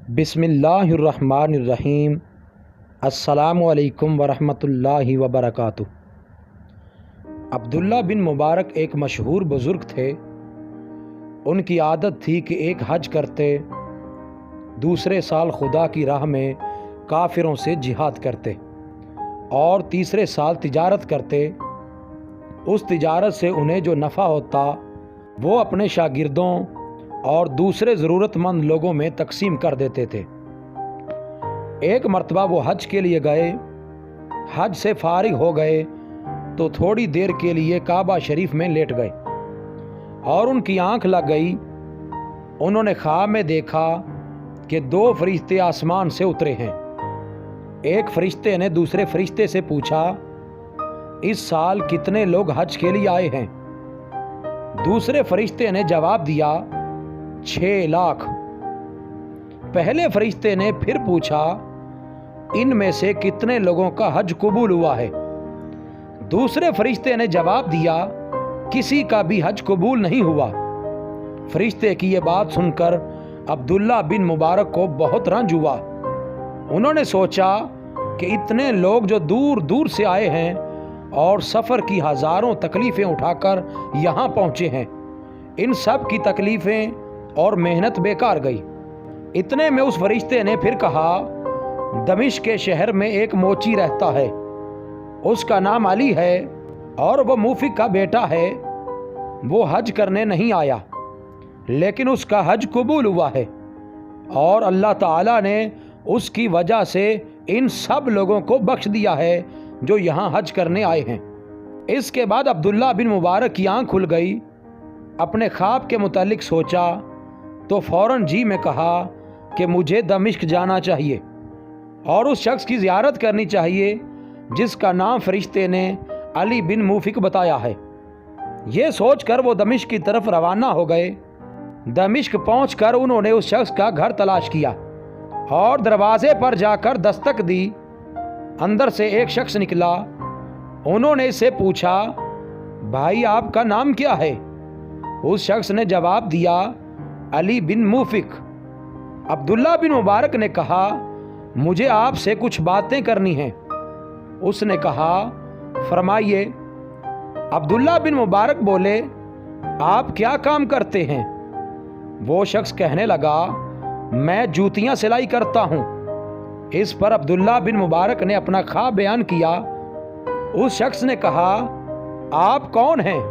बिस्मिल्लाहिर्रहमानिर्रहीम। अस्सलामु अलैकुम वरहमतुल्लाहि वबरकातुहू। अब्दुल्ला बिन मुबारक एक मशहूर बुज़ुर्ग थे। उनकी आदत थी कि एक हज करते, दूसरे साल खुदा की राह में काफिरों से जिहाद करते और तीसरे साल तिजारत करते। उस तिजारत से उन्हें जो नफ़ा होता वो अपने शागिर्दों और दूसरे ज़रूरतमंद लोगों में तकसीम कर देते थे। एक मर्तबा वो हज के लिए गए। हज से फारिग हो गए तो थोड़ी देर के लिए काबा शरीफ में लेट गए और उनकी आंख लग गई। उन्होंने ख्वाब में देखा कि दो फरिश्ते आसमान से उतरे हैं। एक फरिश्ते ने दूसरे फरिश्ते से पूछा, इस साल कितने लोग हज के लिए आए हैं? दूसरे फरिश्ते ने जवाब दिया, 6 लाख। पहले फरिश्ते ने फिर पूछा, इनमें से कितने लोगों का हज कबूल हुआ है? दूसरे फरिश्ते ने जवाब दिया, किसी का भी हज कबूल नहीं हुआ। फरिश्ते की ये बात सुनकर अब्दुल्ला बिन मुबारक को बहुत रंज हुआ। उन्होंने सोचा कि इतने लोग जो दूर दूर से आए हैं और सफ़र की हज़ारों तकलीफ़ें उठाकर यहाँ पहुँचे हैं, इन सब की तकलीफ़ें और मेहनत बेकार गई। इतने में उस फरिश्ते ने फिर कहा, दमिश्क के शहर में एक मोची रहता है, उसका नाम अली है और वो मूफिक का बेटा है। वो हज करने नहीं आया लेकिन उसका हज कबूल हुआ है और अल्लाह ताला ने उसकी वजह से इन सब लोगों को बख्श दिया है जो यहाँ हज करने आए हैं। इसके बाद अब्दुल्ला बिन मुबारक की आँख खुल गई। अपने ख्वाब के मुतालिक सोचा तो फ़ौरन जी में कहा कि मुझे दमिश्क जाना चाहिए और उस शख्स की ज़ियारत करनी चाहिए जिसका नाम फरिश्ते ने अली बिन मूफिक बताया है। ये सोचकर वो दमिश्क की तरफ रवाना हो गए। दमिश्क पहुंचकर उन्होंने उस शख्स का घर तलाश किया और दरवाजे पर जाकर दस्तक दी। अंदर से एक शख्स निकला। उन्होंने इससे पूछा, भाई आपका नाम क्या है? उस शख्स ने जवाब दिया, अली बिन मूफिक। अब्दुल्ला बिन मुबारक ने कहा, मुझे आपसे कुछ बातें करनी हैं। उसने कहा, फरमाइए। अब्दुल्ला बिन मुबारक बोले, आप क्या काम करते हैं? वो शख्स कहने लगा, मैं जूतियां सिलाई करता हूं। इस पर अब्दुल्ला बिन मुबारक ने अपना ख्वाब बयान किया। उस शख्स ने कहा, आप कौन हैं?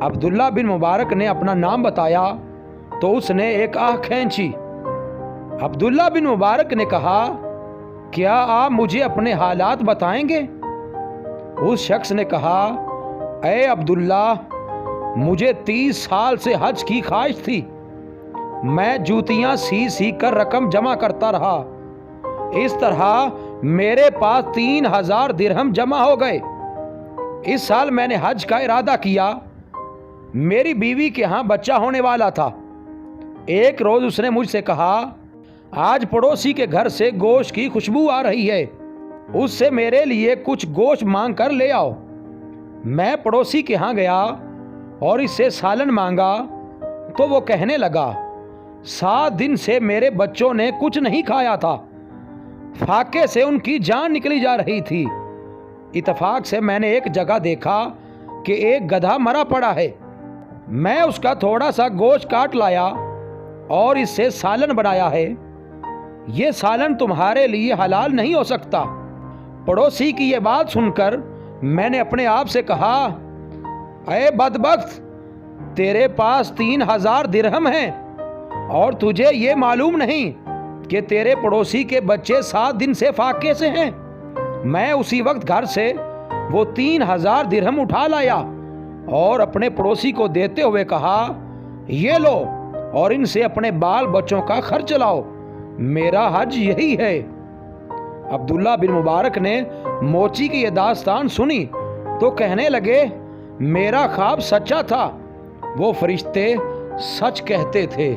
अब्दुल्ला बिन मुबारक ने अपना नाम बताया तो उसने एक आह खींची। अब्दुल्ला बिन मुबारक ने कहा, क्या आप मुझे अपने हालात बताएंगे? उस शख्स ने कहा, ऐ अब्दुल्ला, मुझे 30 साल से हज की ख्वाहिश थी। मैं जूतियां सी कर रकम जमा करता रहा। इस तरह मेरे पास 3000 दिरहम जमा हो गए। इस साल मैंने हज का इरादा किया। मेरी बीवी के यहाँ बच्चा होने वाला था। एक रोज़ उसने मुझसे कहा, आज पड़ोसी के घर से गोश्त की खुशबू आ रही है, उससे मेरे लिए कुछ गोश्त मांग कर ले आओ। मैं पड़ोसी के यहाँ गया और इससे सालन मांगा तो वो कहने लगा, 7 दिन से मेरे बच्चों ने कुछ नहीं खाया था, फाके से उनकी जान निकली जा रही थी। इत्तेफाक से मैंने एक जगह देखा कि एक गधा मरा पड़ा है। मैं उसका थोड़ा सा गोश्त काट लाया और इससे सालन बनाया है। ये सालन तुम्हारे लिए हलाल नहीं हो सकता। पड़ोसी की ये बात सुनकर मैंने अपने आप से कहा, अरे बदबख्त, तेरे पास 3000 दिरहम हैं और तुझे ये मालूम नहीं कि तेरे पड़ोसी के बच्चे 7 दिन से फाके से हैं। मैं उसी वक्त घर से वो 3000 दिरहम उठा लाया और अपने पड़ोसी को देते हुए कहा, ये लो और इनसे अपने बाल बच्चों का खर्च लाओ, मेरा हज यही है। अब्दुल्ला बिन मुबारक ने मोची की ये दास्तान सुनी तो कहने लगे, मेरा ख्वाब सच्चा था, वो फरिश्ते सच कहते थे।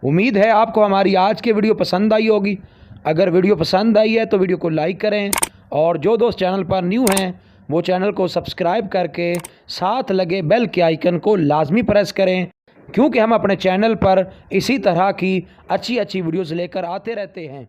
उम्मीद है आपको हमारी आज की वीडियो पसंद आई होगी। अगर वीडियो पसंद आई है तो वीडियो को लाइक करें और जो दोस्त चैनल पर न्यू हैं वो चैनल को सब्सक्राइब करके साथ लगे बेल के आइकन को लाजमी प्रेस करें کیونکہ ہم اپنے چینل پر اسی طرح کی اچھی ویڈیوز لے کر آتے رہتے ہیں۔